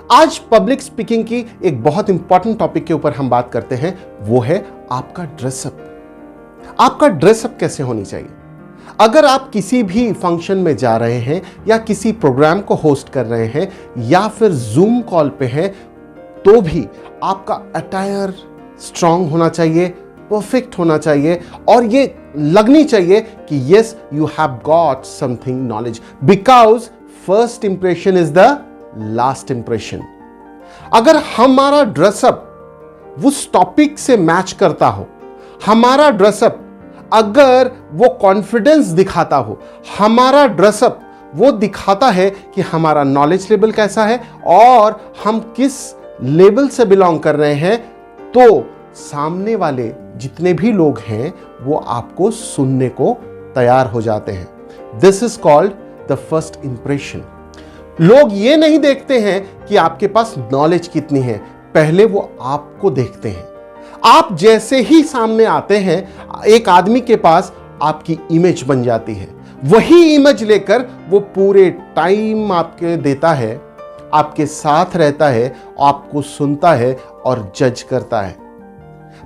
आज public speaking की एक बहुत इंपॉर्टेंट टॉपिक के ऊपर हम बात करते हैं, वो है आपका ड्रेसअप। आपका ड्रेसअप कैसे होनी चाहिए? अगर आप किसी भी फंक्शन में जा रहे हैं या किसी प्रोग्राम को होस्ट कर रहे हैं या फिर जूम कॉल पे हैं, तो भी आपका अटायर स्ट्रांग होना चाहिए, परफेक्ट होना चाहिए और ये लगनी चाहिए कि yes you have got something knowledge, because first impression is the last impression. अगर हमारा ड्रेसअप उस टॉपिक से मैच करता हो, हमारा ड्रेसअप अगर वो कॉन्फिडेंस दिखाता हो, हमारा ड्रेसअप वो दिखाता है कि हमारा नॉलेज लेवल कैसा है और हम किस लेवल से बिलोंग कर रहे हैं, तो सामने वाले जितने भी लोग हैं वो आपको सुनने को तैयार हो जाते हैं। This is called the first impression. लोग ये नहीं देखते हैं कि आपके पास नॉलेज कितनी है, पहले वो आपको देखते हैं। आप जैसे ही सामने आते हैं एक आदमी के पास, आपकी इमेज बन जाती है। वही इमेज लेकर वो पूरे टाइम आपके देता है, आपके साथ रहता है, आपको सुनता है और जज करता है।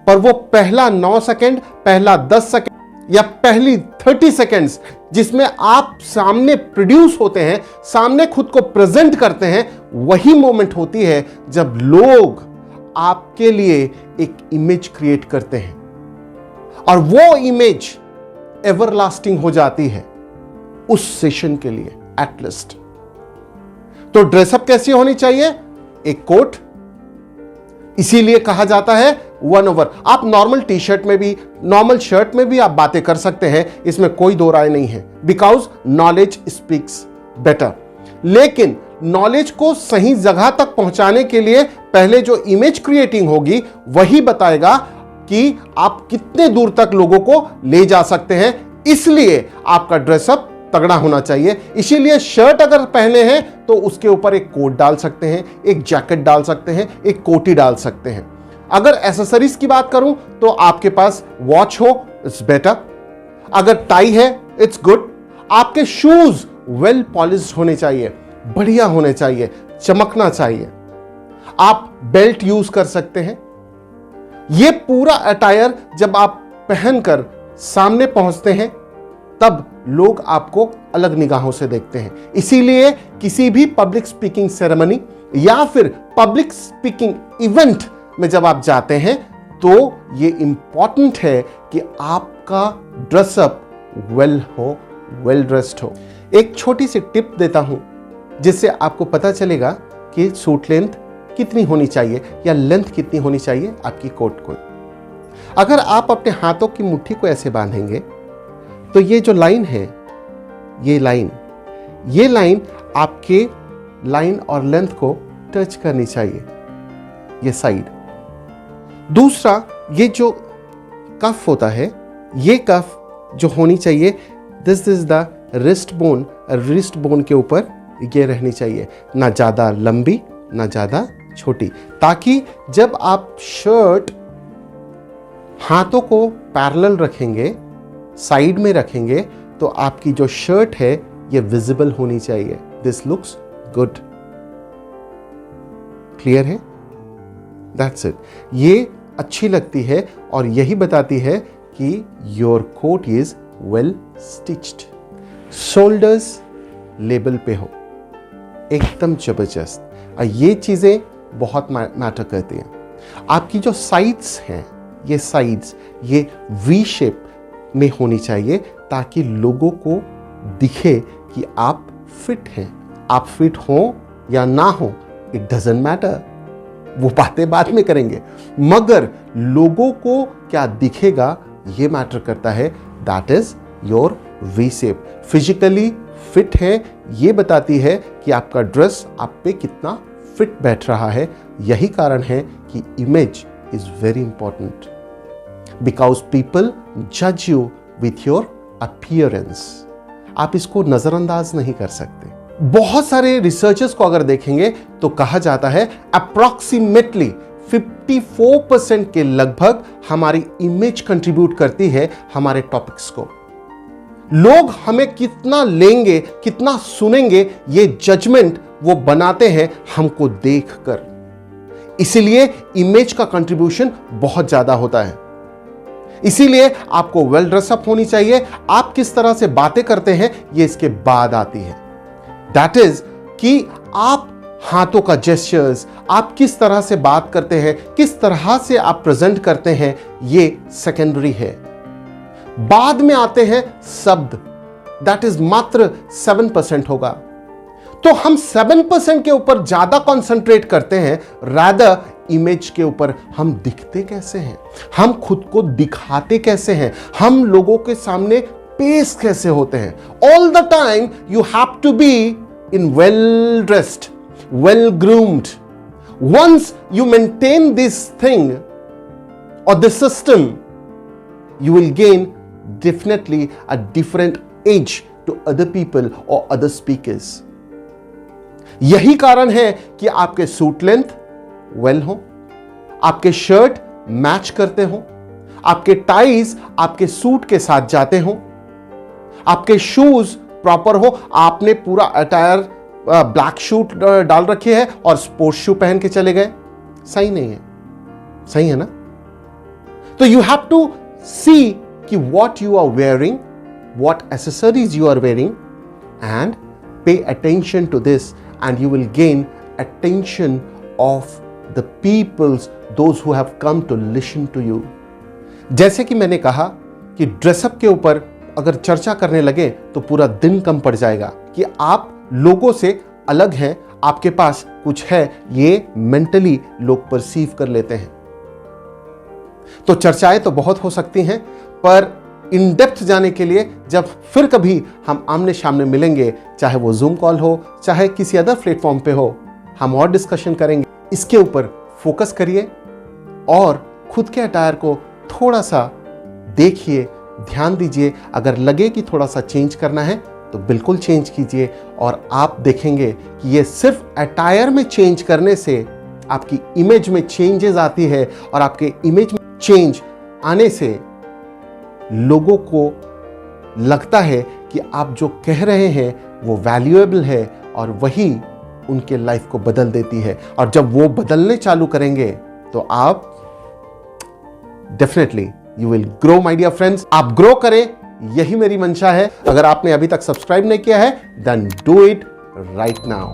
पर वो पहला 9 सेकंड, पहला 10 सेकंड या पहली 30 सेकंड्स जिसमें आप सामने प्रोड्यूस होते हैं, सामने खुद को प्रेजेंट करते हैं, वही मोमेंट होती है जब लोग आपके लिए एक इमेज क्रिएट करते हैं और वो इमेज एवरलास्टिंग हो जाती है उस सेशन के लिए एटलीस्ट। तो ड्रेसअप कैसी होनी चाहिए? एक कोट, इसीलिए कहा जाता है 1 ओवर। आप नॉर्मल टी शर्ट में भी, नॉर्मल शर्ट में भी आप बातें कर सकते हैं, इसमें कोई दो राय नहीं है, बिकॉज नॉलेज स्पीक्स बेटर। लेकिन नॉलेज को सही जगह तक पहुंचाने के लिए पहले जो इमेज क्रिएटिंग होगी वही बताएगा कि आप कितने दूर तक लोगों को ले जा सकते हैं। इसलिए आपका ड्रेसअप तगड़ा होना चाहिए। इसीलिए शर्ट अगर पहने हैं तो उसके ऊपर एक कोट डाल सकते हैं, एक जैकेट डाल सकते हैं, एक कोटी डाल सकते हैं। अगर एसेसरीज की बात करूं तो आपके पास वॉच हो, इट्स बेटर। अगर टाई है, इट्स गुड। आपके शूज वेल पॉलिश्ड होने चाहिए, बढ़िया होने चाहिए, चमकना चाहिए। आप बेल्ट यूज कर सकते हैं। यह पूरा अटायर जब आप पहनकर सामने पहुंचते हैं तब लोग आपको अलग निगाहों से देखते हैं। इसीलिए किसी भी पब्लिक स्पीकिंग सेरेमनी या फिर पब्लिक स्पीकिंग इवेंट में जब आप जाते हैं तो यह इंपॉर्टेंट है कि आपका ड्रेसअप वेल हो, वेल ड्रेस्ड हो। एक छोटी सी टिप देता हूं जिससे आपको पता चलेगा कि सूट लेंथ कितनी होनी चाहिए या लेंथ कितनी होनी चाहिए आपकी कोट को। अगर आप अपने हाथों की मुट्ठी को ऐसे बांधेंगे तो ये जो लाइन है, ये लाइन आपके लाइन और लेंथ को टच करनी चाहिए, ये साइड। दूसरा, ये जो कफ होता है, ये कफ जो होनी चाहिए, this is the wrist bone. Wrist bone के ऊपर ये रहनी चाहिए, ना ज़्यादा लंबी ना ज़्यादा छोटी, ताकि जब आप शर्ट हाथों को पैरेलल रखेंगे, साइड में रखेंगे, तो आपकी जो शर्ट है ये विजिबल होनी चाहिए। This looks good. क्लियर है? That's it. ये अच्छी लगती है और यही बताती है कि your coat is well stitched. Shoulders level पे हो, एकदम जबरदस्त। ये चीजें बहुत मैटर करती हैं। आपकी जो साइड्स हैं, ये साइड्स ये वी शेप में होनी चाहिए ताकि लोगों को दिखे कि आप फिट हैं। आप फिट हो या ना हो, इट डजंट मैटर, वो बातें बाद में करेंगे, मगर लोगों को क्या दिखेगा ये मैटर करता है। That is your V shape. Physically fit है, ये बताती है कि आपका ड्रेस आप पे कितना फिट बैठ रहा है। यही कारण है कि image is very important, because people जज यू विथ योर अपीयरेंस। आप इसको नजरअंदाज नहीं कर सकते। बहुत सारे रिसर्चर्स को अगर देखेंगे तो कहा जाता है अप्रॉक्सीमेटली 54% के लगभग हमारी इमेज कंट्रीब्यूट करती है हमारे टॉपिक्स को। लोग हमें कितना लेंगे, कितना सुनेंगे, ये जजमेंट वो बनाते हैं हमको देखकर। इसीलिए इमेज का कंट्रीब्यूशन बहुत ज्यादा होता है। इसीलिए आपको वेल ड्रेसअप होनी चाहिए। आप किस तरह से बातें करते हैं ये इसके बाद आती है। दैट इज कि आप हाथों का जेस्चर्स, आप किस तरह से बात करते हैं, किस तरह से आप प्रेजेंट करते हैं, ये सेकेंडरी है। बाद में आते हैं शब्द, दैट इज मात्र 7% होगा। तो हम 7% के ऊपर ज्यादा कंसंट्रेट करते हैं, रादर इमेज के ऊपर। हम दिखते कैसे हैं, हम खुद को दिखाते कैसे हैं, हम लोगों के सामने पेश कैसे होते हैं। All the time you have to be in well dressed, well groomed. Once you maintain this thing or this system, you will gain definitely a different edge to other people or other speakers. यही कारण है कि आपके suit length well हो, आपके shirt match करते हो, आपके टाइज आपके सूट के साथ जाते हो, आपके शूज प्रॉपर हो। आपने पूरा अटायर ब्लैक शूट डाल रखे है और स्पोर्ट्स शू पहन के चले गए, सही नहीं है। सही है ना? तो यू हैव टू सी कि what you are wearing, what accessories you are wearing, and pay attention to this and you will gain attention of the peoples, those who have come to listen to you. जैसे कि मैंने कहा कि dress up के ऊपर अगर चर्चा करने लगे तो पूरा दिन कम पड़ जाएगा कि आप लोगों से अलग हैं, आपके पास कुछ है, ये मेंटली लोग परसीव कर लेते हैं। तो चर्चाएं तो बहुत हो सकती हैं, पर इन डेप्थ जाने के लिए जब फिर कभी हम आमने सामने मिलेंगे, चाहे वो जूम कॉल हो, चाहे किसी अदर प्लेटफॉर्म पे हो, हम और डिस्कशन करेंगे। इसके ऊपर फोकस करिए और खुद के अटायर को थोड़ा सा देखिए, ध्यान दीजिए। अगर लगे कि थोड़ा सा चेंज करना है तो बिल्कुल चेंज कीजिए, और आप देखेंगे कि ये सिर्फ अटायर में चेंज करने से आपकी इमेज में चेंजेस आती है, और आपके इमेज में चेंज आने से लोगों को लगता है कि आप जो कह रहे हैं वो वैल्यूएबल है, और वही उनके लाइफ को बदल देती है। और जब वो बदलने चालू करेंगे तो आप definitely you will grow my dear friends. आप ग्रो करें, यही मेरी मंशा है। अगर आपने अभी तक सब्सक्राइब नहीं किया है, then do it right now.